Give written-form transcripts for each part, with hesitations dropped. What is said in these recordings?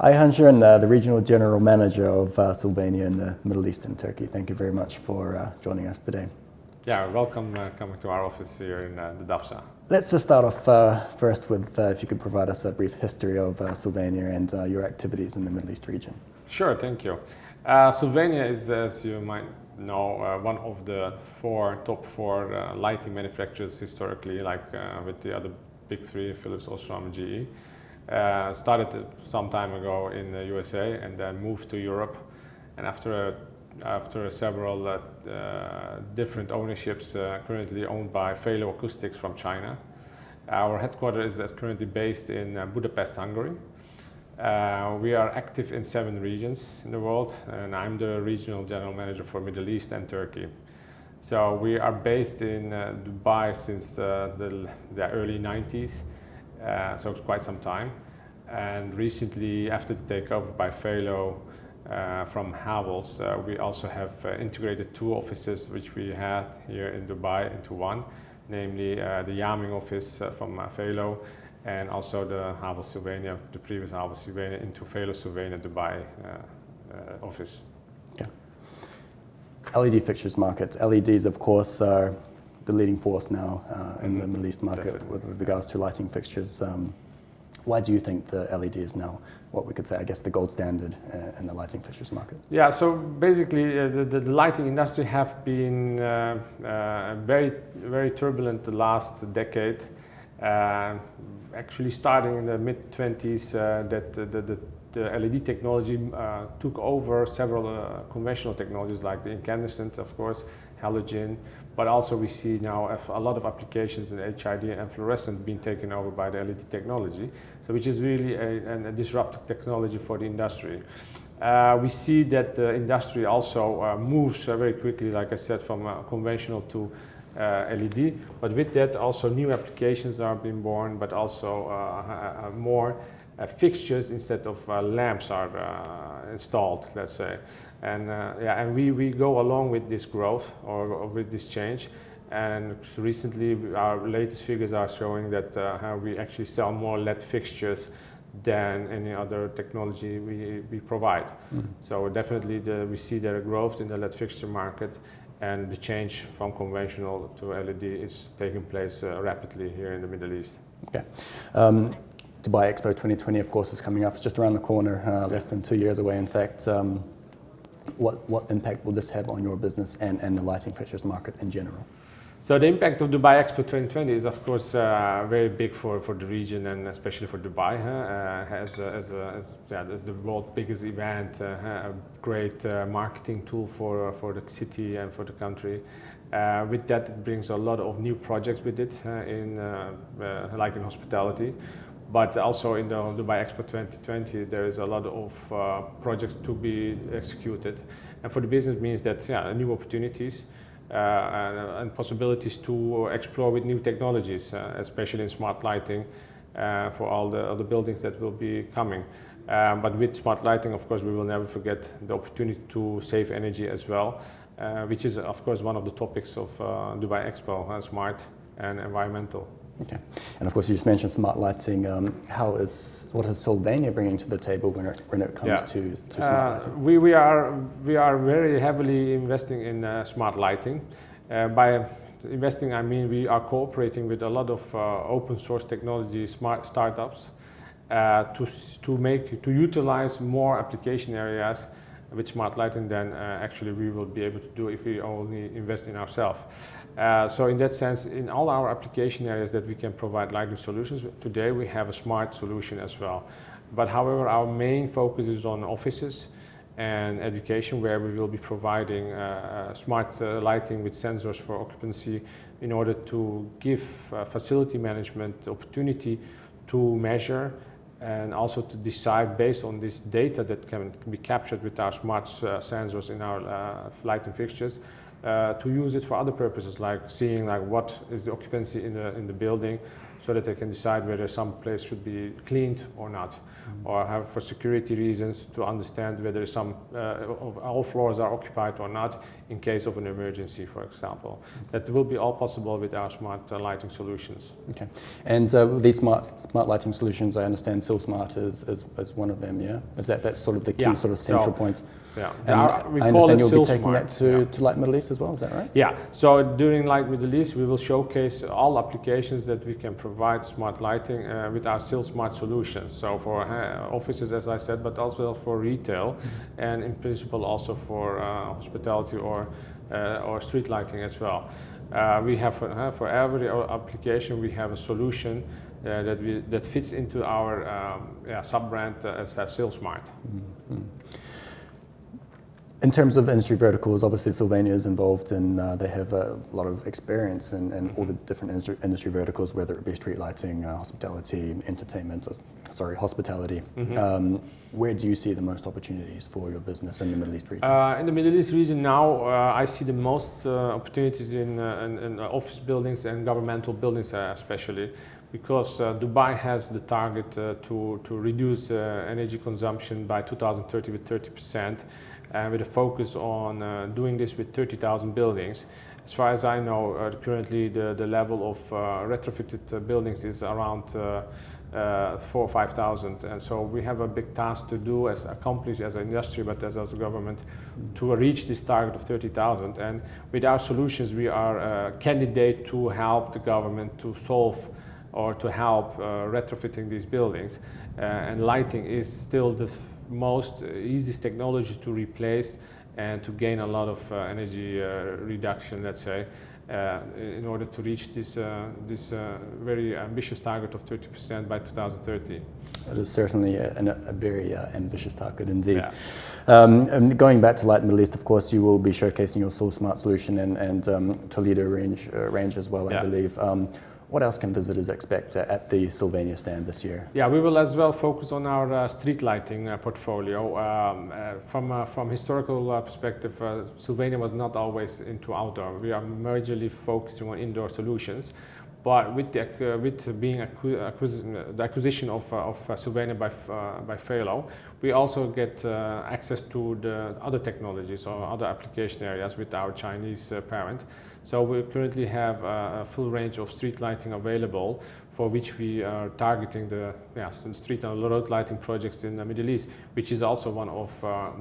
Ayhan, the Regional General Manager of Sylvania in the Middle East and Turkey. Thank you very much for joining us today. Yeah, welcome coming to our office here in the Dafsa. Let's just start off first with if you could provide us a brief history of Sylvania and your activities in the Middle East region. Sure, thank you. Sylvania is, as you might know, one of the top four lighting manufacturers historically, like with the other big three, Feilo Sylvania GE. Started some time ago in the USA and then moved to Europe. And after several different ownerships, currently owned by Feilo Acoustics from China. Our headquarters is currently based in Budapest, Hungary. We are active in 7 regions in the world, and I'm the Regional General Manager for Middle East and Turkey. So we are based in Dubai since the early 90s, so it's quite some time. And recently, after the takeover by Feilo from Havels, we also have integrated 2 offices which we had here in Dubai into one, namely the Yaming office from Feilo, and also the Havels Sylvania, the previous Havels Sylvania, into Feilo Sylvania Dubai office. Yeah. LED fixtures markets. LEDs, of course, are the leading force now in the Middle East market with regards to lighting fixtures. Why do you think the LED is now what we could say, I guess, the gold standard in the lighting fixtures market? Yeah, so basically the lighting industry have been very, very turbulent the last decade. Actually starting in the mid-20s, that the LED technology took over several conventional technologies like the incandescent, of course, halogen, but also we see now a lot of applications in HID and fluorescent being taken over by the LED technology, so which is really a disruptive technology for the industry. We see that the industry also moves very quickly, like I said, from conventional to LED, but with that also new applications are being born, but also more fixtures instead of lamps are installed, let's say. And yeah, and we go along with this growth or with this change. And recently, our latest figures are showing that how we actually sell more LED fixtures than any other technology we provide. Mm-hmm. So definitely, we see the growth in the LED fixture market, and the change from conventional to LED is taking place rapidly here in the Middle East. Okay. Dubai Expo 2020, of course, is coming up. It's just around the corner, less than 2 years away, in fact. What impact will this have on your business and the lighting fixtures market in general? So the impact of Dubai Expo 2020 is, of course, very big for the region and especially for Dubai. As the world's biggest event, a great marketing tool for the city and for the country. With that, it brings a lot of new projects with it, like in hospitality. But also in the Dubai Expo 2020, there is a lot of projects to be executed. And for the business means that new opportunities and possibilities to explore with new technologies, especially in smart lighting for all the other buildings that will be coming. But with smart lighting, of course, we will never forget the opportunity to save energy as well, which is, of course, one of the topics of Dubai Expo, smart and environmental. Okay, and of course you just mentioned smart lighting. What is Sylvania bringing to the table when it comes to smart lighting? We are very heavily investing in smart lighting. By investing, I mean we are cooperating with a lot of open source technology smart startups to utilize more application areas with smart lighting than actually we will be able to do if we only invest in ourselves. So in that sense, in all our application areas that we can provide lighting solutions, today we have a smart solution as well. But however, our main focus is on offices and education, where we will be providing smart lighting with sensors for occupancy in order to give facility management the opportunity to measure and also to decide based on this data that can be captured with our smart sensors in our lighting fixtures, to use it for other purposes, like seeing what is the occupancy in the building, so that they can decide whether some place should be cleaned or not, or have for security reasons to understand whether some of all floors are occupied or not in case of an emergency, for example. That will be all possible with our smart lighting solutions. Okay, and these smart lighting solutions, I understand SylSmart is one of them. Yeah, is that's sort of the key sort of central point. Yeah, and we I call understand it you'll be taking that SylSmart. to Light Middle East as well. Is that right? Yeah, so during Light Middle East, we will showcase all applications that we can provide smart lighting with our SylSmart solutions. So for offices, as I said, but also for retail, and in principle also for hospitality or street lighting as well. We have for every application we have a solution that fits into our sub-brand as SylSmart. Mm-hmm. In terms of industry verticals, obviously Sylvania is involved in, they have a lot of experience in all the different industry verticals, whether it be street lighting, hospitality, entertainment, hospitality. Mm-hmm. Where do you see the most opportunities for your business in the Middle East region? In the Middle East region now, I see the most opportunities in office buildings and governmental buildings especially, because Dubai has the target to reduce energy consumption by 2030 with 30%. With a focus on doing this with 30,000 buildings. As far as I know, currently the level of retrofitted buildings is around 4,000 or 5,000, and so we have a big task to do accomplish as an industry, but as a government, to reach this target of 30,000. And with our solutions, we are a candidate to help the government to solve or to help retrofitting these buildings. And lighting is still the most easiest technology to replace and to gain a lot of energy reduction, let's say, in order to reach this very ambitious target of 30% by 2030. It is certainly a very ambitious target indeed. Yeah. And going back to Light Middle East, of course, you will be showcasing your SylSmart solution and Toledo range as well, I believe. What else can visitors expect at the Sylvania stand this year? Yeah, we will as well focus on our street lighting portfolio. From historical perspective, Sylvania was not always into outdoor. We are majorly focusing on indoor solutions. But with the acquisition of Sylvania by Feilo, we also get access to the other technologies or other application areas with our Chinese parent. So we currently have a full range of street lighting available, for which we are targeting the street and road lighting projects in the Middle East, which is also one of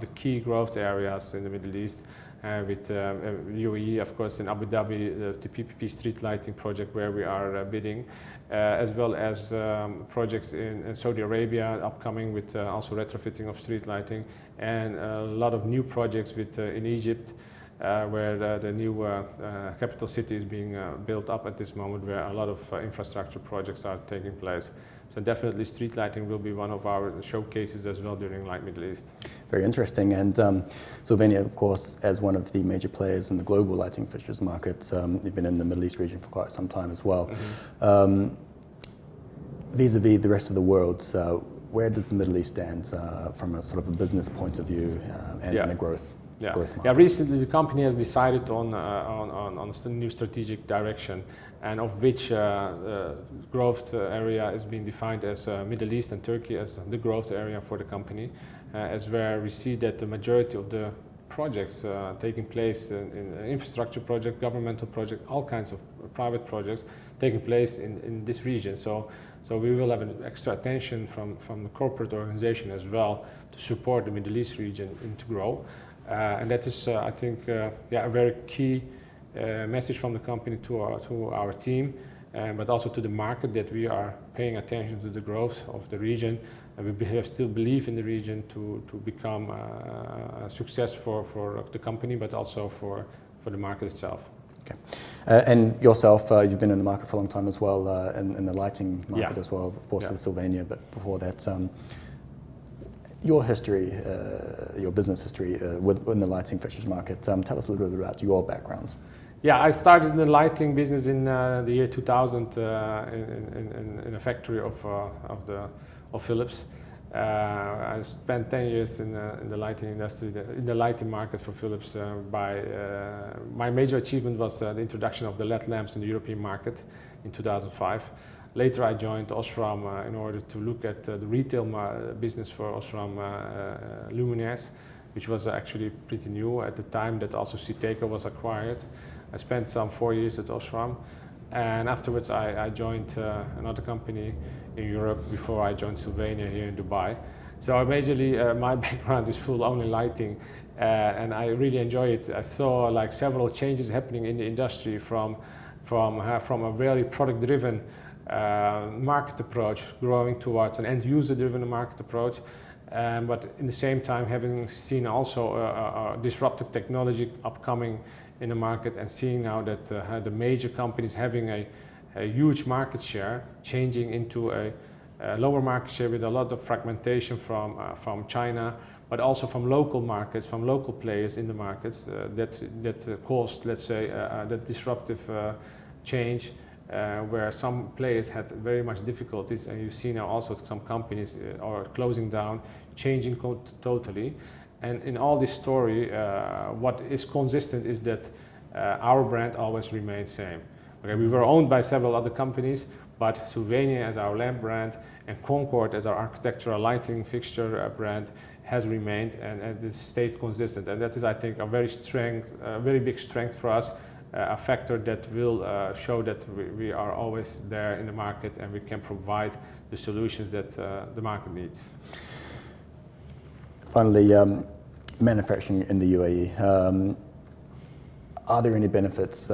the key growth areas in the Middle East. With UAE, of course, in Abu Dhabi, the PPP street lighting project where we are bidding, as well as projects in Saudi Arabia upcoming with also retrofitting of street lighting, and a lot of new projects in Egypt, where the new capital city is being built up at this moment, where a lot of infrastructure projects are taking place. So definitely street lighting will be one of our showcases as well during Light Middle East. Very interesting. And Sylvania, of course, as one of the major players in the global lighting fixtures market, you've been in the Middle East region for quite some time as well. Mm-hmm. Vis-a-vis the rest of the world, where does the Middle East stand from a sort of a business point of view and a growth? Recently the company has decided on a new strategic direction, and of which growth area is being defined as Middle East and Turkey as the growth area for the company, as where we see that the majority of the projects taking place in infrastructure project, governmental project, all kinds of private projects taking place in this region. So we will have an extra attention from the corporate organization as well to support the Middle East region and to grow. And that is, I think, a very key message from the company to our team, but also to the market, that we are paying attention to the growth of the region, and we still believe in the region to become a success for the company, but also for the market itself. Okay. And yourself, you've been in the market for a long time as well, in the lighting market as well, of course, with Sylvania, but before that, your history, your business history within the lighting fixtures market, tell us a little bit about your background. Yeah, I started in the lighting business in the year 2000 in a factory of Philips. I spent 10 years in the lighting industry, in the lighting market for Philips. My major achievement was the introduction of the LED lamps in the European market in 2005. Later I joined Osram in order to look at the retail business for Osram luminaires, which was actually pretty new at the time that also Citeco was acquired. I spent some 4 years at Osram, and afterwards I joined another company in Europe before I joined Sylvania here in Dubai. So majorly my background is full only lighting, and I really enjoy it. I saw like several changes happening in the industry from a very product-driven market approach growing towards an end-user driven market approach, but in the same time having seen also a disruptive technology upcoming in the market, and seeing now that the major companies having a huge market share changing into a lower market share with a lot of fragmentation from China, but also from local markets, from local players in the markets that caused, let's say, that disruptive change, where some players had very much difficulties, and you see now also some companies are closing down, changing totally. And in all this story, what is consistent is that our brand always remains same. Okay, we were owned by several other companies, but Sylvania as our lamp brand and Concord as our architectural lighting fixture brand has remained and it stayed consistent. And that is, I think, a very big strength for us, a factor that will show that we are always there in the market and we can provide the solutions that the market needs. Finally, manufacturing in the UAE. Are there any benefits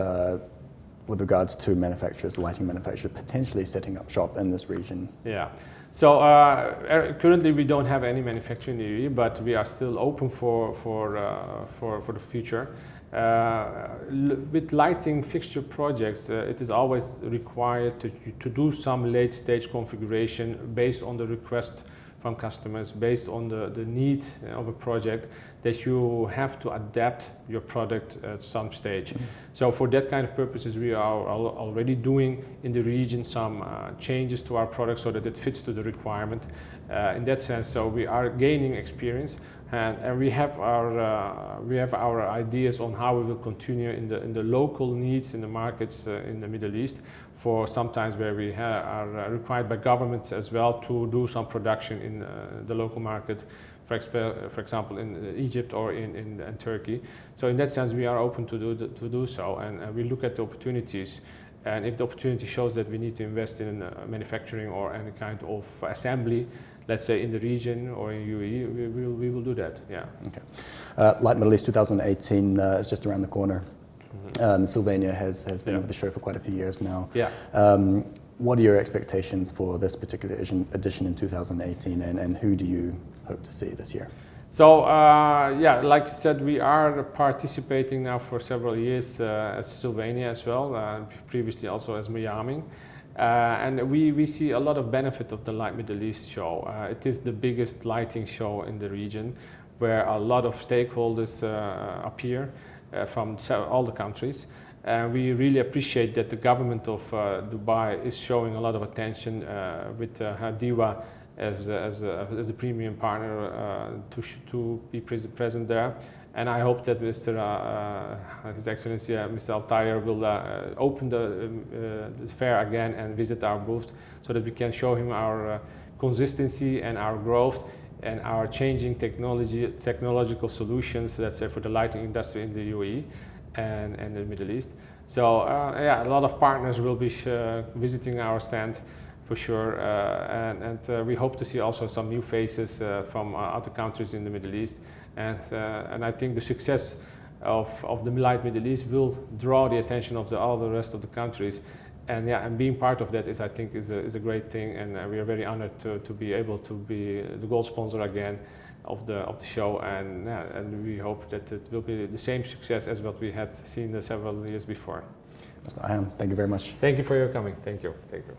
with regards to manufacturers, lighting manufacturers, potentially setting up shop in this region? Yeah. So currently we don't have any manufacturing in the UAE, but we are still open for the future. With lighting fixture projects, it is always required to do some late stage configuration based on the request from customers, based on the need of a project, that you have to adapt your product at some stage. Mm-hmm. So for that kind of purposes, we are already doing in the region some changes to our product so that it fits to the requirement. In that sense, so we are gaining experience, and we have our ideas on how we will continue in the local needs in the markets in the Middle East, for sometimes where we are required by governments as well to do some production in the local market, for example in Egypt or in Turkey. So in that sense we are open to do so, and we look at the opportunities, and if the opportunity shows that we need to invest in manufacturing or any kind of assembly, let's say in the region or in UAE, we will do that. Yeah. Okay. Light Middle East 2018 is just around the corner. Mm-hmm. Sylvania has been with the show for quite a few years now. Yeah. What are your expectations for this particular edition in 2018, and who do you hope to see this year? So yeah, like you said, we are participating now for several years as Sylvania as well, previously also as Miami. And we see a lot of benefit of the Light Middle East show. It is the biggest lighting show in the region, where a lot of stakeholders appear from all the countries. And we really appreciate that the government of Dubai is showing a lot of attention with Hadiwa as a premium partner to be present there. And I hope that His Excellency Mr. Al-Tayer will open the fair again and visit our booth, so that we can show him our consistency and our growth and our changing technological solutions, let's say, for the lighting industry in the UAE and the Middle East. So yeah, a lot of partners will be visiting our stand for sure, and we hope to see also some new faces from other countries in the Middle East. And I think the success of the Light Middle East will draw the attention of all the rest of the countries, and yeah, and being part of that is, I think, is a great thing, and we are very honored to be able to be the gold sponsor again of the show, and we hope that it will be the same success as what we had seen several years before. Mr. Ayhan, thank you very much. Thank you for your coming. Thank you. Thank you.